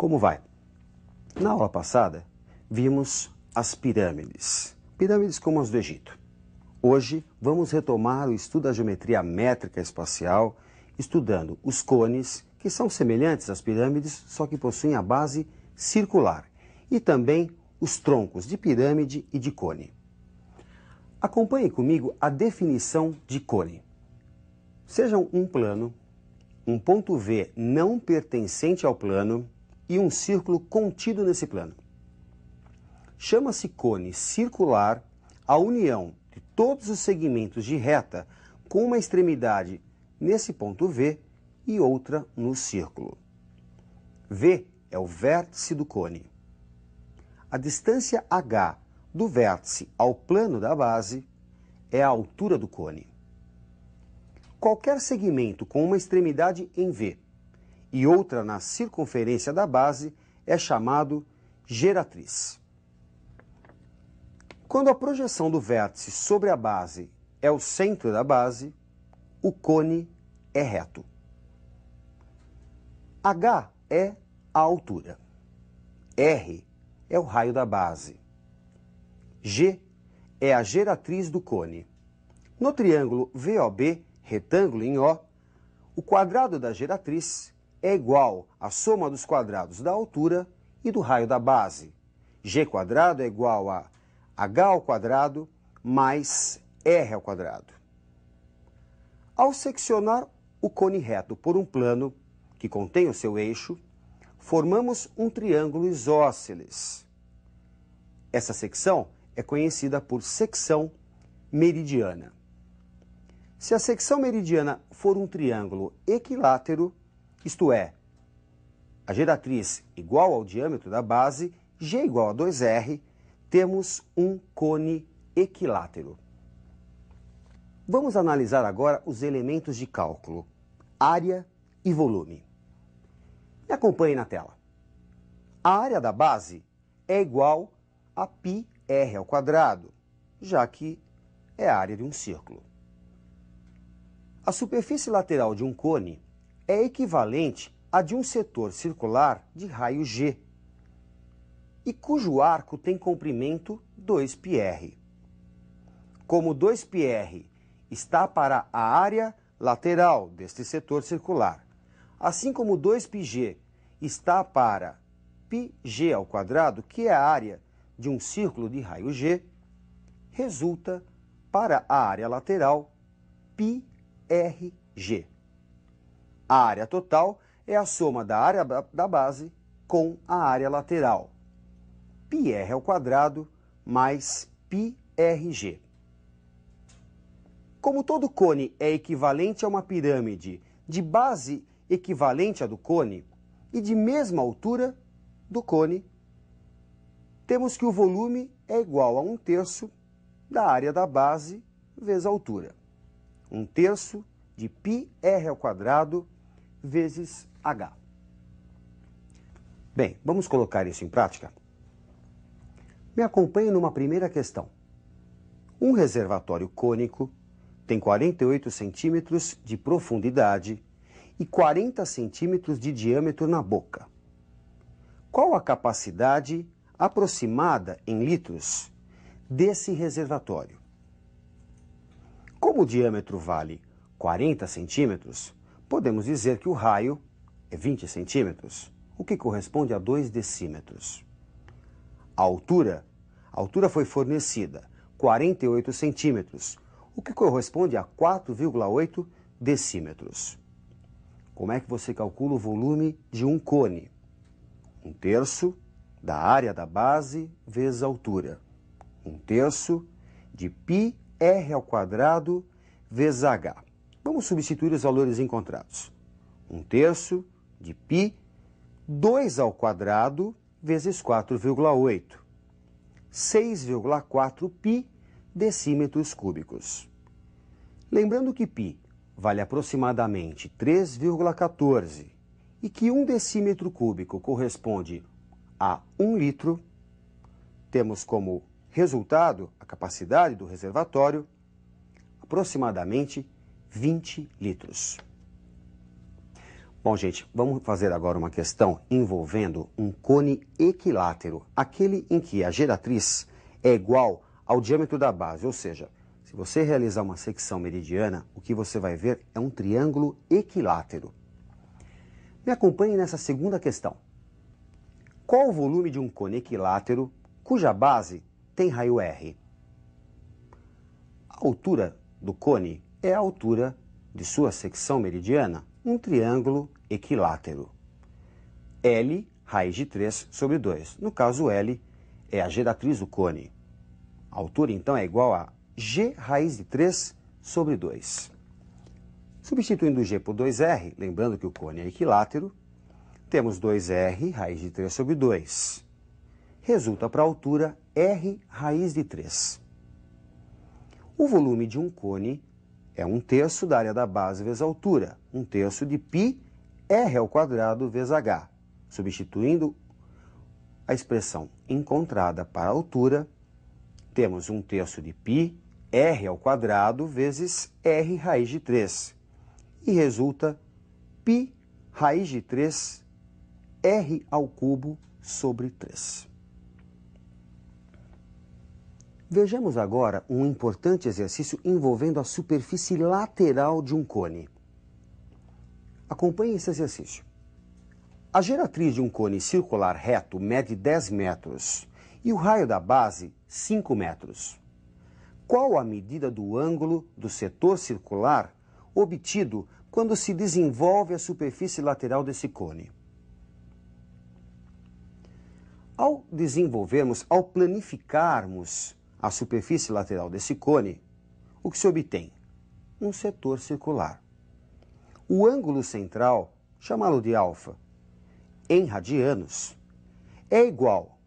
Como vai? Na aula passada, vimos as pirâmides. Pirâmides como as do Egito. Hoje, vamos retomar o estudo da geometria métrica espacial, estudando os cones, que são semelhantes às pirâmides, só que possuem a base circular, e também os troncos de pirâmide e de cone. Acompanhe comigo a definição de cone. Seja um plano, um ponto V não pertencente ao plano e um círculo contido nesse plano. Chama-se cone circular a união de todos os segmentos de reta com uma extremidade nesse ponto V e outra no círculo. V é o vértice do cone. A distância H do vértice ao plano da base é a altura do cone. Qualquer segmento com uma extremidade em V e outra na circunferência da base é chamado geratriz. Quando a projeção do vértice sobre a base é o centro da base, o cone é reto. H é a altura. R é o raio da base. G é a geratriz do cone. No triângulo VOB, retângulo em O, o quadrado da geratriz é igual à soma dos quadrados da altura e do raio da base. G quadrado é igual a H ao quadrado mais R ao quadrado. Ao seccionar o cone reto por um plano que contém o seu eixo, formamos um triângulo isósceles. Essa secção é conhecida por secção meridiana. Se a secção meridiana for um triângulo equilátero, isto é, a geratriz igual ao diâmetro da base, G igual a 2R, temos um cone equilátero. Vamos analisar agora os elementos de cálculo, área e volume. Me acompanhe na tela. A área da base é igual a πr ao quadrado, já que é a área de um círculo. A superfície lateral de um cone é equivalente à de um setor circular de raio G, e cujo arco tem comprimento 2πr. Como 2πr está para a área lateral deste setor circular, assim como 2πg está para πg ao quadrado, que é a área de um círculo de raio G, resulta para a área lateral πrg. A área total é a soma da área da base com a área lateral, πr ao quadrado mais πrg. Como todo cone é equivalente a uma pirâmide de base equivalente à do cone e de mesma altura do cone, temos que o volume é igual a 1/3 da área da base vezes a altura. 1/3 de πr ao quadrado vezes h. Bem, vamos colocar isso em prática? Me acompanhe numa primeira questão. Um reservatório cônico tem 48 centímetros de profundidade e 40 centímetros de diâmetro na boca. Qual a capacidade aproximada em litros desse reservatório? Como o diâmetro vale 40 centímetros, podemos dizer que o raio é 20 centímetros, o que corresponde a 2 decímetros. A altura foi fornecida 48 centímetros, o que corresponde a 4,8 decímetros. Como é que você calcula o volume de um cone? 1/3 da área da base vezes a altura. 1/3 de πr ao quadrado vezes h. Vamos substituir os valores encontrados. 1/3 de π, 2 ao quadrado vezes 4,8. 6,4 π decímetros cúbicos. Lembrando que π vale aproximadamente 3,14 e que 1 decímetro cúbico corresponde a 1 litro, temos como resultado a capacidade do reservatório aproximadamente 20 litros. Bom, gente, vamos fazer agora uma questão envolvendo um cone equilátero, aquele em que a geratriz é igual ao diâmetro da base, ou seja, se você realizar uma secção meridiana, o que você vai ver é um triângulo equilátero. Me acompanhe nessa segunda questão. Qual o volume de um cone equilátero cuja base tem raio R? A altura do cone é a altura de sua secção meridiana, um triângulo equilátero. L, raiz de 3 sobre 2. No caso, L é a geratriz do cone. A altura, então, é igual a G raiz de 3 sobre 2. Substituindo G por 2R, lembrando que o cone é equilátero, temos 2R raiz de 3 sobre 2. Resulta para a altura R raiz de 3. O volume de um cone é 1/3 da área da base vezes a altura, 1/3 de π R ao quadrado vezes H. Substituindo a expressão encontrada para a altura, temos 1/3 de π R ao quadrado vezes R raiz de 3. E resulta π raiz de 3 R ao cubo sobre 3. Vejamos agora um importante exercício envolvendo a superfície lateral de um cone. Acompanhe esse exercício. A geratriz de um cone circular reto mede 10 metros e o raio da base 5 metros. Qual a medida do ângulo do setor circular obtido quando se desenvolve a superfície lateral desse cone? Ao planificarmos a superfície lateral desse cone, o que se obtém? Um setor circular. O ângulo central, chamá-lo de alfa, em radianos, é igual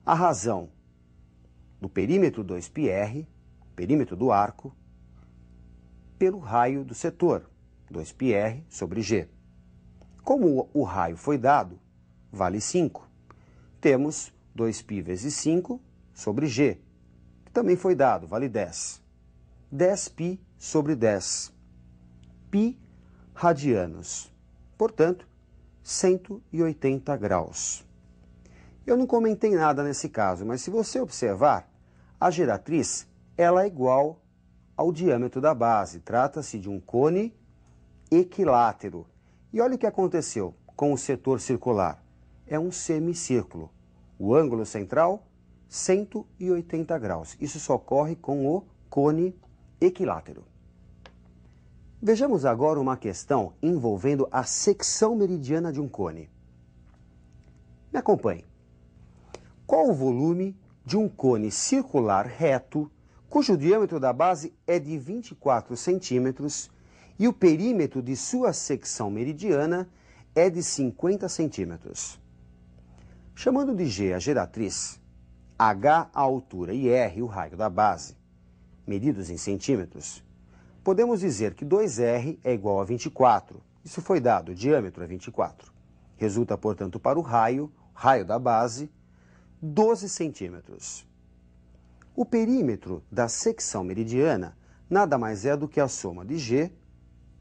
à razão do perímetro 2πr, perímetro do arco, pelo raio do setor, 2πr sobre g. Como o raio foi dado, vale 5. Temos 2π vezes 5 sobre g, que também foi dado, vale 10. 10π sobre 10. Π radianos. Portanto, 180 graus. Eu não comentei nada nesse caso, mas se você observar, a geratriz ela é igual ao diâmetro da base. Trata-se de um cone equilátero. E olha o que aconteceu com o setor circular. É um semicírculo. O ângulo central, 180 graus. Isso só ocorre com o cone equilátero. Vejamos agora uma questão envolvendo a secção meridiana de um cone. Me acompanhe. Qual o volume de um cone circular reto, cujo diâmetro da base é de 24 centímetros e o perímetro de sua secção meridiana é de 50 centímetros? Chamando de G a geratriz, H a altura e R o raio da base, medidos em centímetros, podemos dizer que 2R é igual a 24. Isso foi dado, o diâmetro é 24. Resulta, portanto, para o raio da base, 12 centímetros. O perímetro da secção meridiana nada mais é do que a soma de G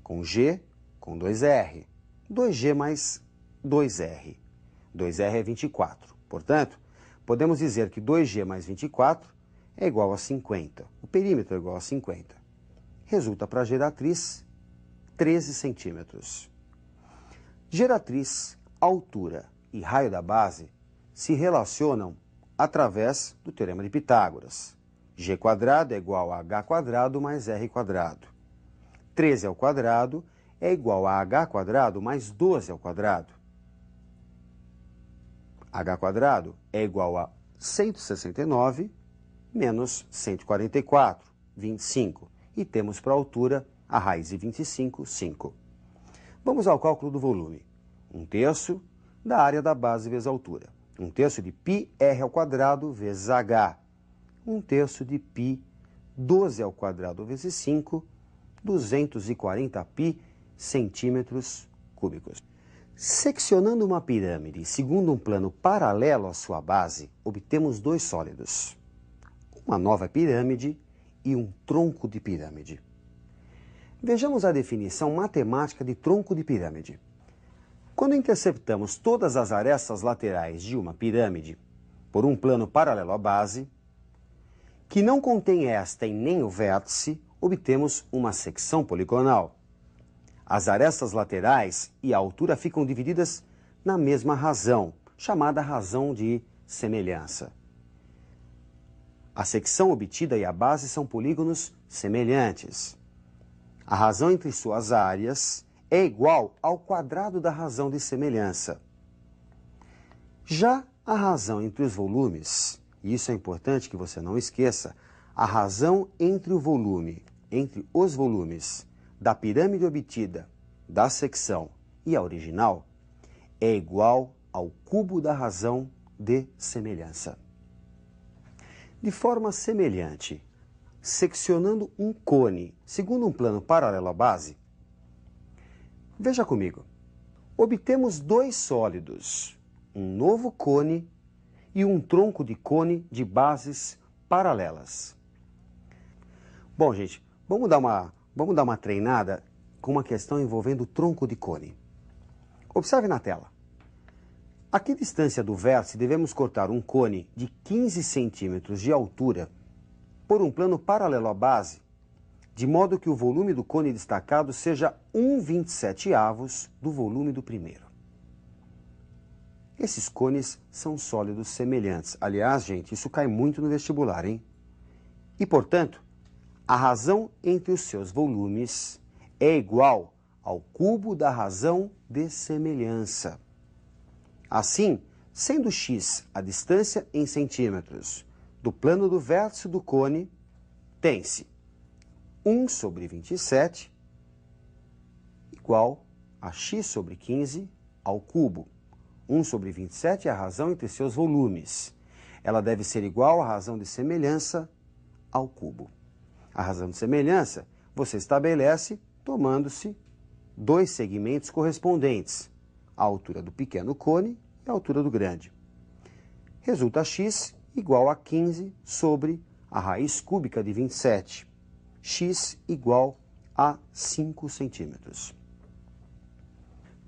com 2R. 2G mais 2R. 2R é 24. Portanto, podemos dizer que 2G mais 24 é igual a 50. O perímetro é igual a 50. Resulta para a geratriz 13 centímetros. Geratriz, altura e raio da base se relacionam através do Teorema de Pitágoras. G quadrado é igual a H quadrado mais R quadrado. 13 ao quadrado é igual a H quadrado mais 12 ao quadrado. H quadrado é igual a 169 menos 144, 25. E temos para a altura a raiz de 25, 5. Vamos ao cálculo do volume. 1/3 da área da base vezes a altura. 1/3 de π R ao quadrado vezes H. 1/3 de π 12 ao quadrado vezes 5, 240 π centímetros cúbicos. Seccionando uma pirâmide segundo um plano paralelo à sua base, obtemos dois sólidos. Uma nova pirâmide e um tronco de pirâmide. Vejamos a definição matemática de tronco de pirâmide. Quando interceptamos todas as arestas laterais de uma pirâmide por um plano paralelo à base, que não contém esta e nem o vértice, obtemos uma secção poligonal. As arestas laterais e a altura ficam divididas na mesma razão, chamada razão de semelhança. A secção obtida e a base são polígonos semelhantes. A razão entre suas áreas é igual ao quadrado da razão de semelhança. Já a razão entre os volumes, e isso é importante que você não esqueça, a razão entre os volumes da pirâmide obtida, da secção e a original, é igual ao cubo da razão de semelhança. De forma semelhante, seccionando um cone segundo um plano paralelo à base, veja comigo, obtemos dois sólidos, um novo cone e um tronco de cone de bases paralelas. Bom, gente, vamos dar uma treinada com uma questão envolvendo o tronco de cone. Observe na tela. A que distância do vértice devemos cortar um cone de 15 centímetros de altura por um plano paralelo à base, de modo que o volume do cone destacado seja 1/27º do volume do primeiro? Esses cones são sólidos semelhantes. Aliás, gente, isso cai muito no vestibular, hein? E, portanto, a razão entre os seus volumes é igual ao cubo da razão de semelhança. Assim, sendo x a distância em centímetros do plano do vértice do cone, tem-se 1/27 igual a x/15 ao cubo. 1/27 é a razão entre seus volumes. Ela deve ser igual à razão de semelhança ao cubo. A razão de semelhança você estabelece tomando-se dois segmentos correspondentes, a altura do pequeno cone e a altura do grande. Resulta x igual a 15 sobre a raiz cúbica de 27. X igual a 5 centímetros.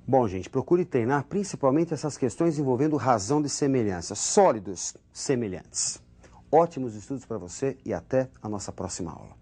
Bom, gente, procure treinar principalmente essas questões envolvendo razão de semelhança, sólidos semelhantes. Ótimos estudos para você e até a nossa próxima aula.